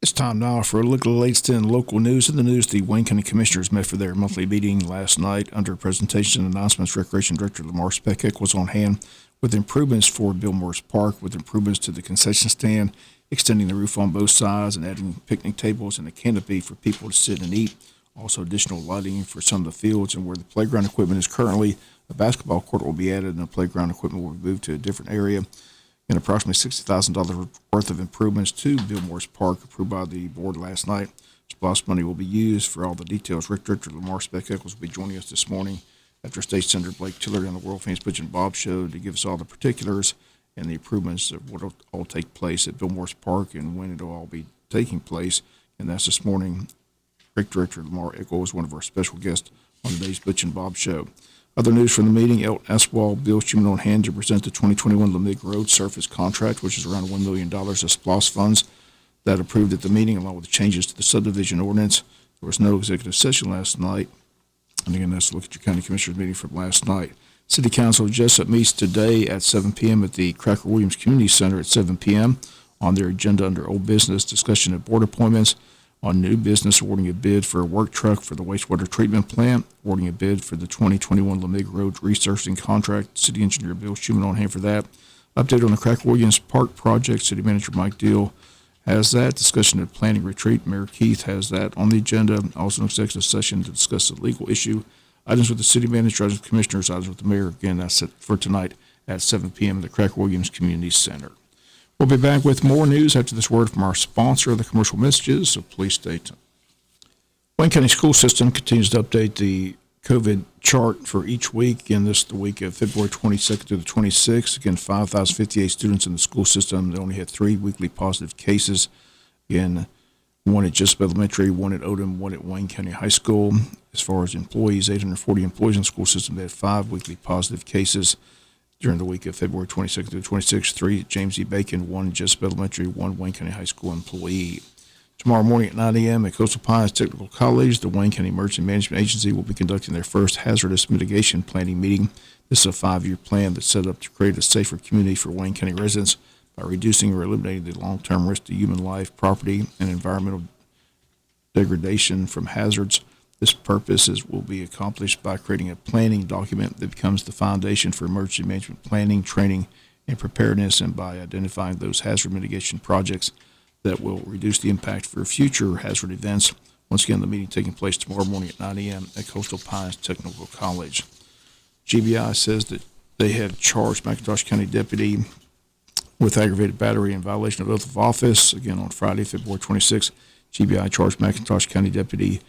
It's time now for a look at the latest in local news. In the news, the Wayne County Commissioners met for their monthly meeting last night. Under presentation and announcements, Recreation Director Lamar Speckek was on hand with improvements for Bill Morris Park, with improvements to the concession stand, extending the roof on both sides and adding picnic tables and a canopy for people to sit and eat. Also, additional lighting for some of the fields, and where the playground equipment is currently, a basketball court will be added and the playground equipment will be moved to a different area. And approximately $60,000 worth of improvements to Bill Morris Park approved by the board last night. SPLOST money will be used for all the details. Rick Director Lamar Speckek will be joining us this morning after State Senator Blake Tillery on the World Famous Butch and Bob Show to give us all the particulars and the improvements of what will all take place at Bill Morris Park and when it will all be taking place. And that's this morning. Rick Director Lamar Speckek is one of our special guests on today's Butch and Bob Show. Other news from the meeting, Elton Aswald, Bill Schuman on hand to present the 2021 Lamig Road surface contract, which is around $1 million of SPLOST funds that approved at the meeting, along with the changes to the subdivision ordinance. There was no executive session last night. And again, let's look at your county commissioners meeting from last night. City Council Jesup meets today at 7 p.m. at the Cracker Williams Community Center at 7 p.m. On their agenda under old business, discussion of board appointments. On new business, awarding a bid for a work truck for the wastewater treatment plant, awarding a bid for the 2021 Lamig Road resurfacing contract. City Engineer Bill Schuman on hand for that. Update on the Cracker Williams Park project. City Manager Mike Deal has that. Discussion of planning retreat. Mayor Keith has that on the agenda. Also an executive session to discuss the legal issue. Items with the City Manager, items with Commissioners, items with the Mayor. Again, that's it for tonight at 7 p.m. at the Cracker Williams Community Center. We'll be back with more news after this word from our sponsor of the commercial messages, so please stay tuned. Wayne County School System continues to update the COVID chart for each week. Again, this is the week of February 22nd to the 26th. Again, 5,058 students in the school system. They only had 3 weekly positive cases. Again, 1 at Jesup Elementary, 1 at Odom, 1 at Wayne County High School. As far as employees, 840 employees in the school system. They had 5 weekly positive cases during the week of February 22nd to the 26th, 3 at James E. Bacon, 1 at Jesup Elementary, 1 Wayne County High School employee. Tomorrow morning at 9 a.m. at Coastal Pines Technical College, the Wayne County Emergency Management Agency will be conducting their first hazardous mitigation planning meeting. This is a 5-year plan that's set up to create a safer community for Wayne County residents by reducing or eliminating the long-term risk to human life, property, and environmental degradation from hazards. This purpose will be accomplished by creating a planning document that becomes the foundation for emergency management planning, training, and preparedness, and by identifying those hazard mitigation projects that will reduce the impact for future hazard events. Once again, the meeting taking place tomorrow morning at 9 a.m. at Coastal Pines Technical College. GBI says that they have charged McIntosh County Deputy with aggravated battery in violation of oath of office. Again, on Friday, February 26th, GBI charged McIntosh County Deputy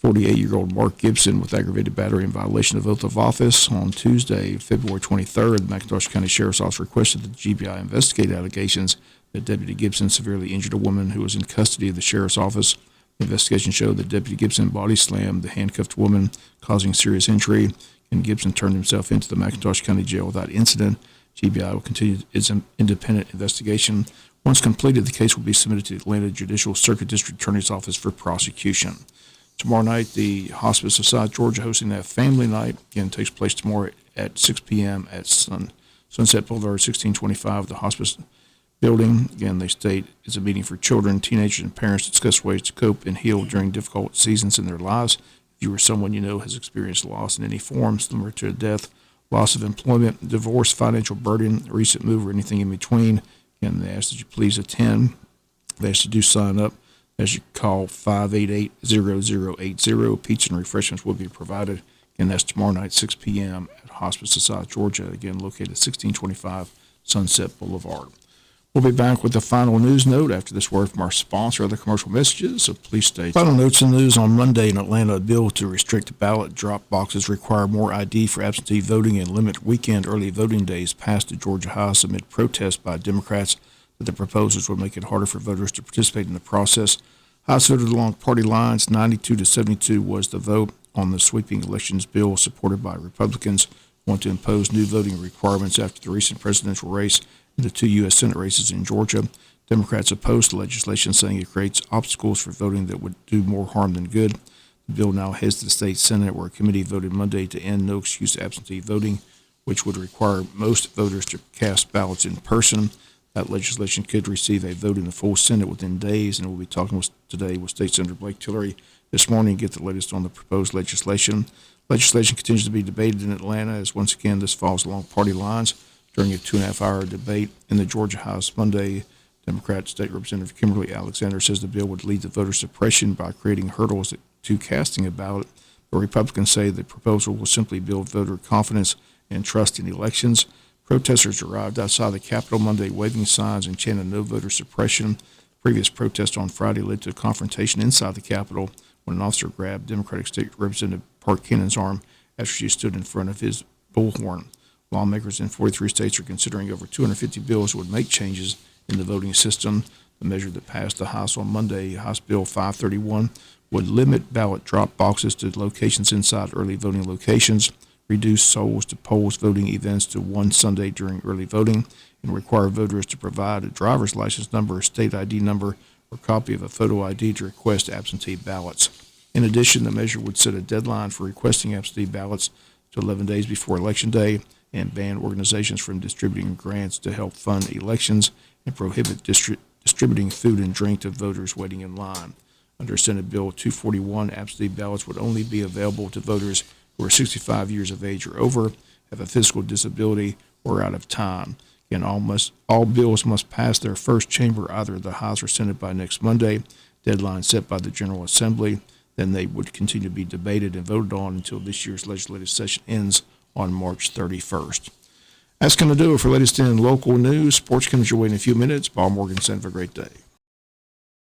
48-year-old Mark Gibson with aggravated battery in violation of oath of office. On Tuesday, February 23rd, the McIntosh County Sheriff's Office requested that the GBI investigate allegations that Deputy Gibson severely injured a woman who was in custody of the Sheriff's Office. The investigation showed that Deputy Gibson body slammed the handcuffed woman, causing serious injury, and Gibson turned himself into the McIntosh County Jail without incident. GBI will continue its independent investigation. Once completed, the case will be submitted to the Atlanta Judicial Circuit District Attorney's Office for prosecution. Tomorrow night, the Hospice of South Georgia hosting that family night. Again, takes place tomorrow at 6 p.m. at Sunset Boulevard, 1625, the Hospice building. Again, they state it's a meeting for children, teenagers, and parents to discuss ways to cope and heal during difficult seasons in their lives. If you or someone you know has experienced loss in any form, similar to a death, loss of employment, divorce, financial burden, recent move, or anything in between, again, they ask that you please attend. They ask you to sign up. As you call 588-0080, pizza and refreshments will be provided. Again, that's tomorrow night, 6 p.m. at Hospice of South Georgia, again, located at 1625 Sunset Boulevard. We'll be back with the final news note after this word from our sponsor of the commercial messages, so please stay. Final notes in the news on Monday in Atlanta, a bill to restrict ballot drop boxes, require more ID for absentee voting, and limit weekend early voting days passed at Georgia House amid protests by Democrats that the proposals would make it harder for voters to participate in the process. House voted along party lines. 92-72 was the vote on the sweeping elections bill, supported by Republicans who want to impose new voting requirements after the recent presidential race and the 2 U.S. Senate races in Georgia. Democrats opposed the legislation, saying it creates obstacles for voting that would do more harm than good. The bill now heads to the state Senate, where a committee voted Monday to end no-excuse absentee voting, which would require most voters to cast ballots in person. That legislation could receive a vote in the full Senate within days, and we'll be talking today with State Senator Blake Tillery this morning to get the latest on the proposed legislation. Legislation continues to be debated in Atlanta as once again this falls along party lines. During a 2.5-hour debate in the Georgia House Monday, Democrat State Representative Kimberly Alexander says the bill would lead to voter suppression by creating hurdles to casting a ballot. The Republicans say the proposal will simply build voter confidence and trust in elections. Protesters arrived outside the Capitol Monday waving signs and chanting no voter suppression. Previous protest on Friday led to a confrontation inside the Capitol when an officer grabbed Democratic State Representative Park Cannon's arm after she stood in front of his bullhorn. Lawmakers in 43 states are considering over 250 bills that would make changes in the voting system. The measure that passed the House on Monday, House Bill 531, would limit ballot drop boxes to locations inside early voting locations, reduce souls to polls voting events to one Sunday during early voting, and require voters to provide a driver's license number, a state ID number, or copy of a photo ID to request absentee ballots. In addition, the measure would set a deadline for requesting absentee ballots to 11 days before Election Day and ban organizations from distributing grants to help fund elections and prohibit distributing food and drink to voters waiting in line. Under Senate Bill 241, absentee ballots would only be available to voters who are 65 years of age or over, have a physical disability, or are out of time. Again, all bills must pass their first chamber, either the House or Senate, by next Monday, deadline set by the General Assembly. Then they would continue to be debated and voted on until this year's legislative session ends on March 31st. That's going to do it for latest in local news. Sports comes your way in a few minutes. Paul Morgan, have a great day.